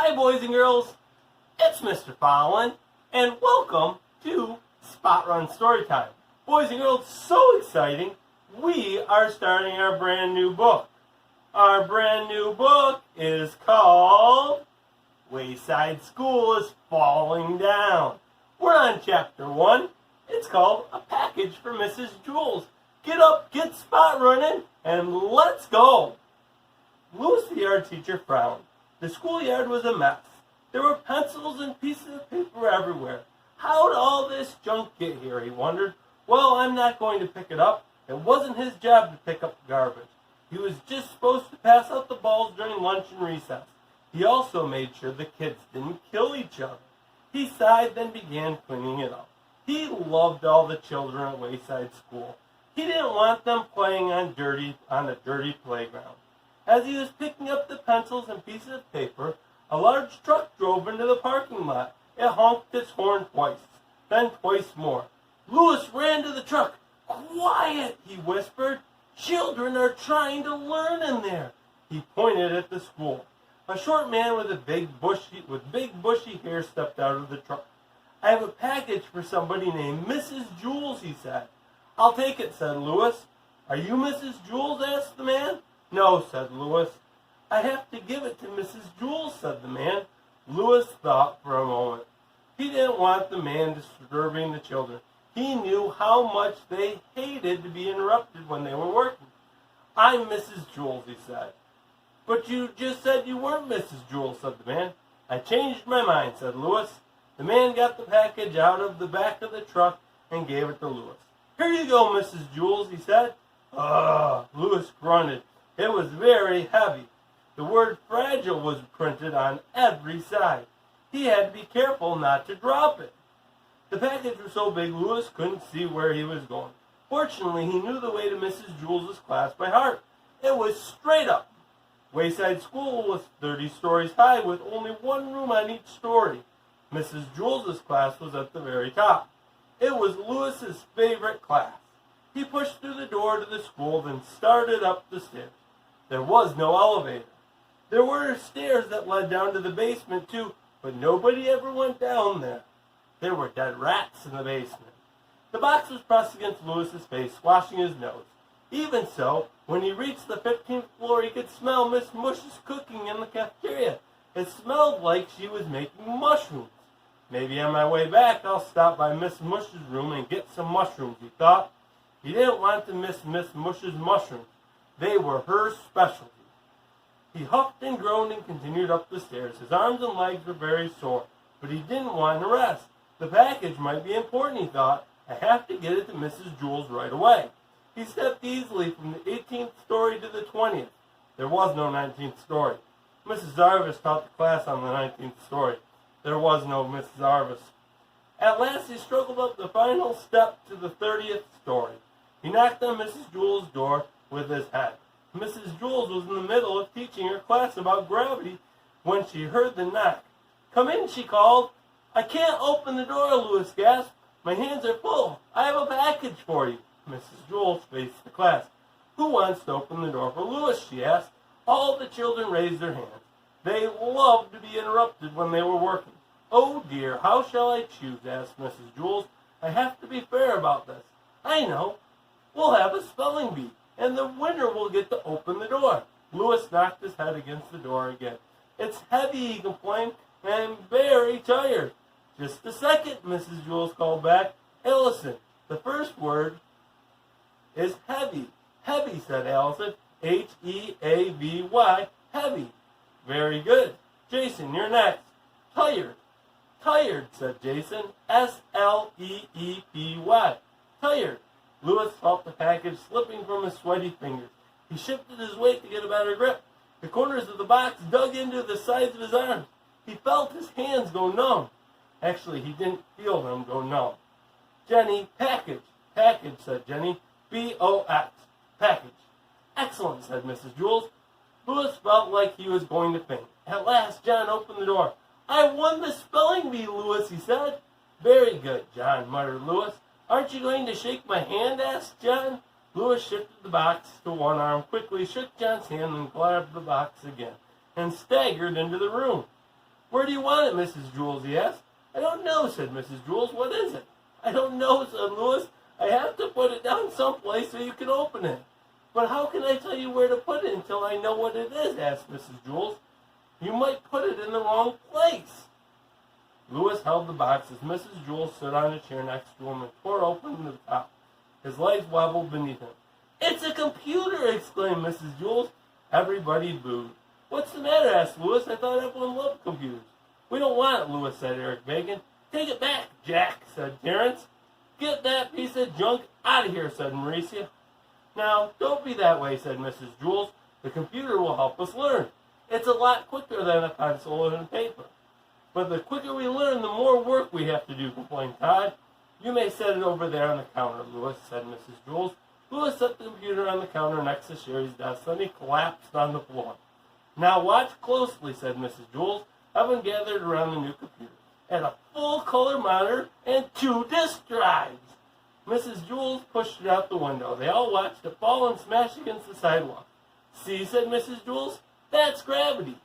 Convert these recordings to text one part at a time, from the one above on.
Hi, boys and girls. It's Mr. Fallon, and welcome to Spot Run Storytime. Boys and girls, so exciting. We are starting our brand new book. Our brand new book is called Wayside School is Falling Down. We're on chapter 1. It's called A Package for Mrs. Jules. Get up, get spot running, and let's go. Louis, the art teacher, frowned. The schoolyard was a mess. There were pencils and pieces of paper everywhere. How'd all this junk get here, he wondered. Well, I'm not going to pick it up. It wasn't his job to pick up garbage. He was just supposed to pass out the balls during lunch and recess. He also made sure the kids didn't kill each other. He sighed, then began cleaning it up. He loved all the children at Wayside School. He didn't want them playing on a dirty playground. As he was picking up the pencils and pieces of paper, a large truck drove into the parking lot. It honked its horn twice, then twice more. Louis ran to the truck. "Quiet," he whispered. "Children are trying to learn in there." He pointed at the school. A short man with big bushy hair stepped out of the truck. "I have a package for somebody named Mrs. Jules," he said. "I'll take it," said Louis. "Are you Mrs. Jules?" asked the man. "No," said Louis. "I have to give it to Mrs. Jules," said the man. Louis thought for a moment. He didn't want the man disturbing the children. He knew how much they hated to be interrupted when they were working. "I'm Mrs. Jules," he said. "But you just said you weren't Mrs. Jules," said the man. "I changed my mind," said Louis. The man got the package out of the back of the truck and gave it to Louis. "Here you go, Mrs. Jules," he said. "Ugh," Louis grunted. It was very heavy. The word fragile was printed on every side. He had to be careful not to drop it. The package was so big Louis couldn't see where he was going. Fortunately, he knew the way to Mrs. Jules' class by heart. It was straight up. Wayside School was 30 stories high with only one room on each story. Mrs. Jules' class was at the very top. It was Louis's favorite class. He pushed through the door to the school, then started up the stairs. There was no elevator. There were stairs that led down to the basement too, but nobody ever went down there. There were dead rats in the basement. The box was pressed against Louis's face, squashing his nose. Even so, when he reached the 15th floor, he could smell Miss Mush's cooking in the cafeteria. It smelled like she was making mushrooms. Maybe on my way back, I'll stop by Miss Mush's room and get some mushrooms, he thought. He didn't want to miss Miss Mush's mushrooms. They were her specialty. He huffed and groaned and continued up the stairs. His arms and legs were very sore, but he didn't want to rest. The package might be important, he thought. I have to get it to Mrs. Jules right away. He stepped easily from the 18th story to the 20th. There was no 19th story. Mrs. Jarvis taught the class on the 19th story. There was no Mrs. Jarvis. At last he struggled up the final step to the 30th story. He knocked on Mrs. Jules' door with his head. Mrs. Jules was in the middle of teaching her class about gravity when she heard the knock. "Come in," she called. "I can't open the door," Louis gasped. "My hands are full. I have a package for you." Mrs. Jules faced the class. "Who wants to open the door for Louis?" she asked. All the children raised their hands. They loved to be interrupted when they were working. "Oh dear, how shall I choose?" asked Mrs. Jules. "I have to be fair about this." "I know. We'll have a spelling bee, and the winner will get to open the door." Louis knocked his head against the door again. "It's heavy," he complained, "and I'm very tired." "Just a second," Mrs. Jules called back. "Allison, the first word is heavy." "Heavy," said Allison. Heavy, heavy. "Very good. Jason, you're next." "Tired." "Tired," said Jason. Sleepy. Tired. Louis felt the package slipping from his sweaty fingers. He shifted his weight to get a better grip. The corners of the box dug into the sides of his arms. He felt his hands go numb. Actually, he didn't feel them go numb. "Jenny, package." "Package," said Jenny. B-O-X. Package. "Excellent," said Mrs. Jules. Louis felt like he was going to faint. At last, John opened the door. "I won the spelling bee, Louis," he said. "Very good, John," muttered Louis. "Aren't you going to shake my hand?" asked John. Louis shifted the box to one arm, quickly shook John's hand and grabbed the box again, and staggered into the room. Where do you want it, Mrs. Jules, he asked. I don't know, said Mrs. Jules. What is it? I don't know, said Louis. I have to put it down someplace so you can open it. But how can I tell you where to put it until I know what it is, asked Mrs. Jules. You might put it in the wrong place. Louis held the box as Mrs. Jules stood on a chair next to him and tore open the top. His legs wobbled beneath him. It's a computer, exclaimed Mrs. Jules. Everybody booed. What's the matter, asked Louis. I thought everyone loved computers. We don't want it, Louis, said Eric Bacon. Take it back, Jack, said Terrence. Get that piece of junk out of here, said Mauricia. Now, don't be that way, said Mrs. Jules. The computer will help us learn. It's a lot quicker than a pencil and paper. But the quicker we learn, the more work we have to do, complained Todd. You may set it over there on the counter, Louis, said Mrs. Jules. Louis set the computer on the counter next to Sherry's desk, then he collapsed on the floor. Now watch closely, said Mrs. Jules. Everyone gathered around the new computer. It had a full-color monitor and 2 disk drives. Mrs. Jules pushed it out the window. They all watched it fall and smash against the sidewalk. See, said Mrs. Jules, that's gravity.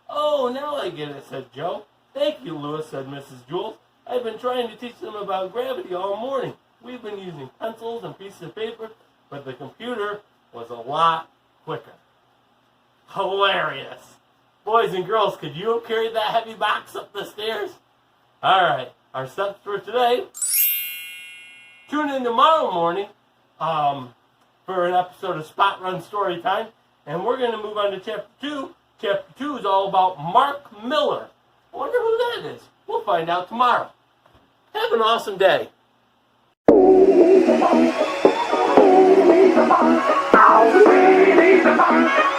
Oh, now I get it, said Joe. Thank you, Louis, said Mrs. Jules. I've been trying to teach them about gravity all morning. We've been using pencils and pieces of paper, but the computer was a lot quicker. Hilarious. Boys and girls, could you have carried that heavy box up the stairs? All right, our steps for today. Tune in tomorrow morning for an episode of Spot Run Storytime, and we're going to move on to Chapter 2. Chapter 2 is all about Mark Miller. I wonder who that is. We'll find out tomorrow. Have an awesome day. We need the monk.